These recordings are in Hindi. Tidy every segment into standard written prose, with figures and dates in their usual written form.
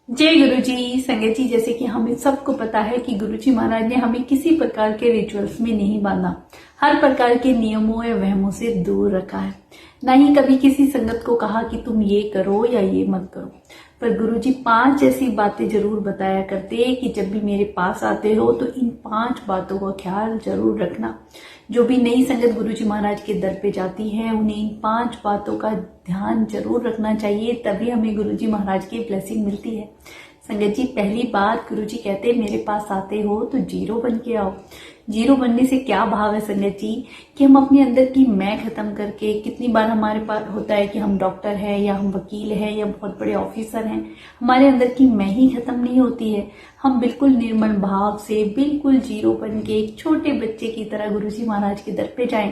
जय गुरु जी। संगत जी, जैसे कि हमें सबको पता है कि गुरु जी महाराज ने हमें किसी प्रकार के रिचुअल्स में नहीं बांधा, हर प्रकार के नियमों या वहमों से दूर रखा है। ना ही कभी किसी संगत को कहा कि तुम ये करो या ये मत करो। पर गुरु जी 5 ऐसी बातें जरूर बताया करते कि जब भी मेरे पास आते हो तो इन 5 बातों का ख्याल जरूर रखना। जो भी नई संगत गुरु जी महाराज के दर पे जाती है उन्हें इन 5 बातों का ध्यान जरूर रखना चाहिए, तभी हमें गुरु जी महाराज की ब्लेसिंग मिलती है। संगत जी, पहली बात गुरु जी कहते हैं मेरे पास आते हो तो जीरो बन के आओ। जीरो बनने से क्या भाव है संगत जी, कि हम अपने अंदर की मैं खत्म करके, कितनी बार हमारे पास होता है कि हम डॉक्टर हैं या हम वकील हैं या बहुत बड़े ऑफिसर हैं, हमारे अंदर की मैं ही खत्म नहीं होती है। हम बिल्कुल निर्मल भाव से, बिल्कुल जीरो बन के एक छोटे बच्चे की तरह गुरु जी महाराज के दर पे जाएं।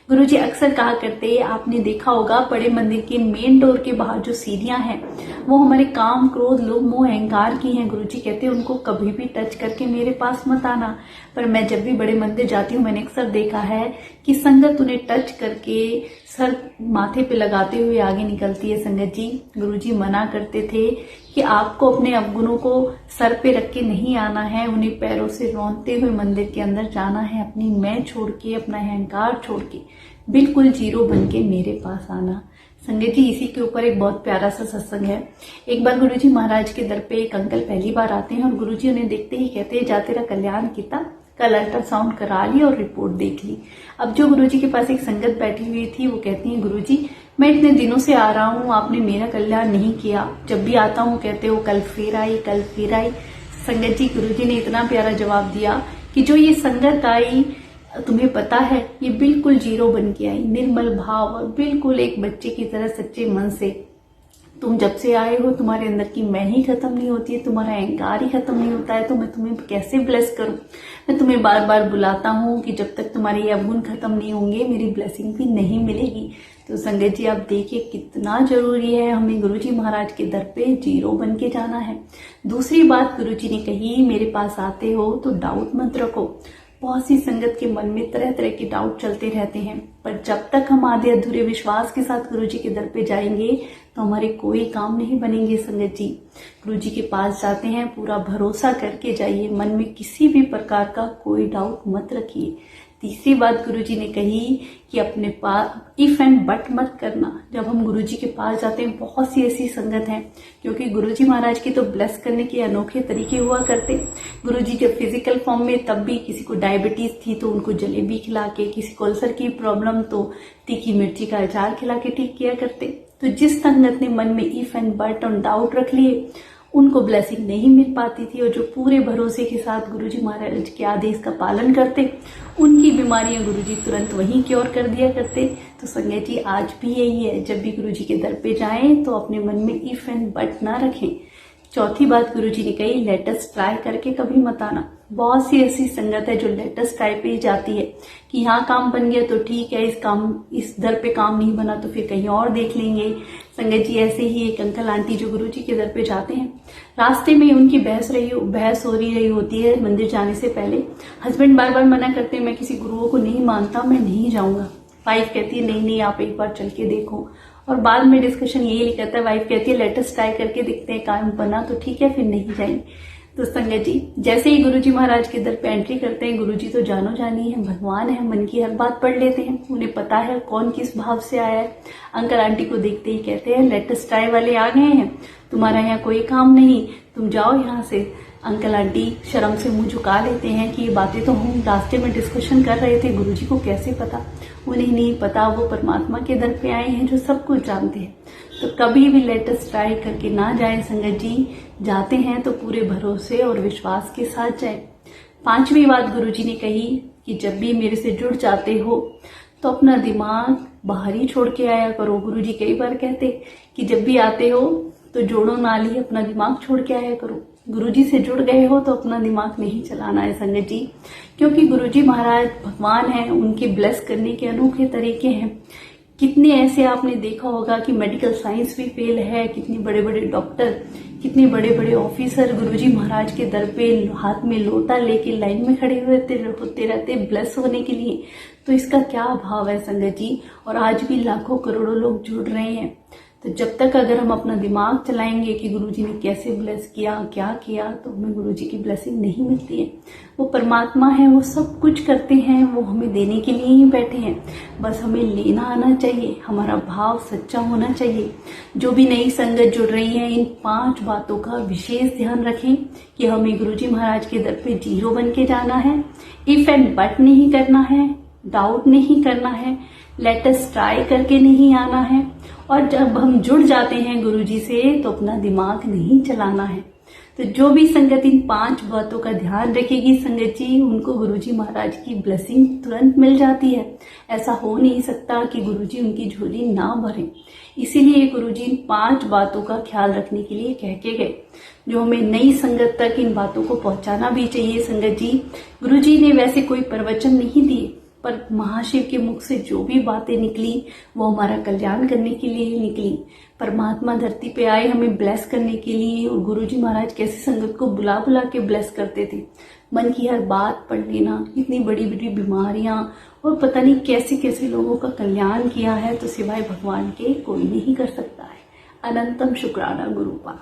गुरु जी अक्सर कहा करते, आपने देखा होगा बड़े मंदिर के मेन डोर के बाहर जो सीढ़ियां हैं वो हमारे काम, क्रोध, लोभ, मोह, अहंकार की हैं। गुरु जी कहते हैं उनको कभी भी टच करके मेरे पास मत आना। पर मैं जब भी बड़े मंदिर जाती हूँ मैंने अक्सर देखा है कि संगत उन्हें टच करके सर माथे पे लगाते हुए आगे निकलती है। संगत जी, गुरु जी मना करते थे कि आपको अपने अवगुणों को सर पे रख के नहीं आना है, उन्हें पैरों से रौंदते हुए मंदिर के अंदर जाना है। अपनी मैं छोड़ के, अपना अहंकार छोड़ के बिल्कुल जीरो बन के मेरे पास आना। संगत जी, इसी के ऊपर एक बहुत प्यारा सा सत्संग है। एक बार गुरु जी महाराज के दर पे एक अंकल पहली बार आते हैं और गुरु जी उन्हें देखते ही कहते हैं, जा तेरा कल्याण किता, कल अल्ट्रासाउंड करा ली और रिपोर्ट देख ली। अब जो गुरु जी के पास एक संगत बैठी हुई थी वो कहती है, गुरु जी मैं इतने दिनों से आ रहा हूँ, आपने मेरा कल्याण नहीं किया। जब भी आता हूँ कहते हो कल फिर आई, कल फिर आई। संगत जी, गुरु जी ने इतना प्यारा जवाब दिया कि जो ये संगत आई तुम्हें पता है ये बिल्कुल जीरो बन के आई, निर्मल भाव और बिल्कुल एक बच्चे की तरह सच्चे मन से। तुम जब से आए हो तुम्हारे अंदर की मैं ही खत्म नहीं होती है, तुम्हारा अहंकार ही खत्म नहीं होता है, तो मैं तुम्हें कैसे ब्लेस करूं। मैं तुम्हें बार बार बुलाता हूं कि जब तक तुम्हारे ये अवगुण खत्म नहीं होंगे मेरी ब्लेसिंग भी नहीं मिलेगी। तो संगत जी, आप देखिए कितना जरूरी है हमें गुरु जी महाराज के दर पे जीरो बन के जाना है। दूसरी बात गुरु जी ने कही, मेरे पास आते हो तो डाउट मत रखो। बहुत सी संगत के मन में तरह तरह के डाउट चलते रहते हैं, पर जब तक हम आधे अधूरे विश्वास के साथ गुरु जी के दर पे जाएंगे तो हमारे कोई काम नहीं बनेंगे। संगत जी, गुरु जी के पास जाते हैं पूरा भरोसा करके जाइए, मन में किसी भी प्रकार का कोई डाउट मत रखिए। तीसरी बात गुरु जी ने कही कि अपने पास इफ एंड बट मत करना। जब हम गुरु जी के पास जाते हैं, बहुत सी ऐसी संगत है क्योंकि गुरु जी महाराज की तो ब्लेस करने के अनोखे तरीके हुआ करते। गुरु जी जब फिजिकल फॉर्म में, तब भी किसी को डायबिटीज थी तो उनको जलेबी खिला के, किसी को अल्सर की प्रॉब्लम तो तीखी मिर्ची का अचार खिला के ठीक किया करते। तो जिस संगत ने मन में इफ एंड बट और डाउट रख लिए उनको ब्लेसिंग नहीं मिल पाती थी, और जो पूरे भरोसे के साथ गुरु जी महाराज के आदेश का पालन करते उनकी बीमारियां गुरु जी तुरंत वहीं क्योर कर दिया करते। तो संगत जी, आज भी यही है, जब भी गुरु जी के दर पे जाएं तो अपने मन में इफ एंड बट ना रखें। चौथी बात गुरु जी ने कही, लेटेस्ट ट्राई करके कभी मत आना। बहुत सी ऐसी संगत है जो लेटेस्ट ट्राई पे ही जाती है कि यहाँ काम बन गया तो ठीक है, इस दर पे काम नहीं बना तो फिर कहीं और देख लेंगे। संगत जी, ऐसे ही एक अंकल आंटी जो गुरु जी के दर पे जाते हैं, रास्ते में उनकी बहस हो रही होती है मंदिर जाने से पहले। हस्बैंड बार बार मना करते हैं, मैं किसी गुरुओं को नहीं मानता, मैं नहीं जाऊंगा। वाइफ कहती है नहीं नहीं आप एक बार चल के देखो, और बाद में डिस्कशन यही लिखता है, वाइफ कहती है लेटेस्ट ट्राई करके देखते हैं, काम बना तो ठीक है फिर नहीं जाएंगे। तो संगत जी, जैसे ही गुरु जी महाराज के दर पे एंट्री करते हैं, गुरु जी तो जानो जानी है, भगवान है, मन की हर बात पढ़ लेते हैं, उन्हें पता है कौन किस भाव से आया है। अंकल आंटी को देखते ही कहते हैं लेटेस्ट ट्राई वाले आ गए हैं, तुम्हारा यहाँ कोई काम नहीं, तुम जाओ यहाँ से। अंकल आंटी शर्म से मुंह झुका लेते हैं कि ये बातें तो हम रास्ते में डिस्कशन कर रहे थे, गुरु जी को कैसे पता। उन्हें नहीं पता, वो परमात्मा के दर पे आए हैं जो सब कुछ जानते हैं। तो कभी भी लेटेस्ट ट्राई करके ना जाए संगत जी, जाते हैं तो पूरे भरोसे और विश्वास के साथ जाए। पांचवी बात गुरु जी ने कही कि जब भी मेरे से जुड़ जाते हो तो अपना दिमाग बाहर ही छोड़ के आया करो। गुरु जी कई बार कहते कि जब भी आते हो तो जोड़ो नाल ही अपना दिमाग छोड़ के आया करो। गुरु जी से जुड़ गए हो तो अपना दिमाग नहीं चलाना है संगत जी, क्योंकि गुरु जी महाराज भगवान हैं, उनके ब्लेस करने के अनोखे तरीके हैं। कितने ऐसे आपने देखा होगा कि मेडिकल साइंस भी फेल है, कितने बड़े बड़े डॉक्टर, कितने बड़े बड़े ऑफिसर गुरु जी महाराज के दर पे हाथ में लोटा लेके लाइन में खड़े होते रहते ब्लेस होने के लिए। तो इसका क्या भाव है संगत जी, और आज भी लाखों करोड़ों लोग जुड़ रहे हैं। तो जब तक अगर हम अपना दिमाग चलाएंगे कि गुरुजी ने कैसे ब्लेस किया, क्या किया, तो हमें गुरुजी की ब्लेसिंग नहीं मिलती है। वो परमात्मा है, वो सब कुछ करते हैं, वो हमें देने के लिए ही बैठे हैं। बस हमें लेना आना चाहिए, हमारा भाव सच्चा होना चाहिए। जो भी नई संगत जुड़ रही है, इन 5 बातों का विशेष ध्यान रखें कि हमें गुरुजी महाराज के दर पे 0 बन के जाना है, इफ एंड बट नहीं करना है, डाउट नहीं करना है, लेट अस ट्राई करके नहीं आना है। और जब हम जुड़ जाते हैं गुरुजी से तो अपना दिमाग नहीं चलाना है। तो जो भी संगत इन 5 बातों का ध्यान रखेगी संगत जी, उनको गुरुजी महाराज की ब्लेसिंग तुरंत मिल जाती है। ऐसा हो नहीं सकता कि गुरुजी उनकी झोली ना भरें। इसीलिए गुरुजी इन 5 बातों का ख्याल रखने के लिए कह के गए, जो हमें नई संगत तक इन बातों को पहुंचाना भी चाहिए। संगत जी, गुरुजी ने वैसे कोई प्रवचन नहीं दिए, पर महाशिव के मुख से जो भी बातें निकली वो हमारा कल्याण करने के लिए ही निकली। परमात्मा धरती पे आए हमें ब्लेस करने के लिए, और गुरुजी महाराज कैसे संगत को बुला बुला के ब्लेस करते थे। मन की हर बात पढ़ लेना, इतनी बड़ी बड़ी बीमारियां और पता नहीं कैसे कैसे लोगों का कल्याण किया है, तो सिवाय भगवान के कोई नहीं कर सकता है। अनंतम शुक्राना गुरुपा।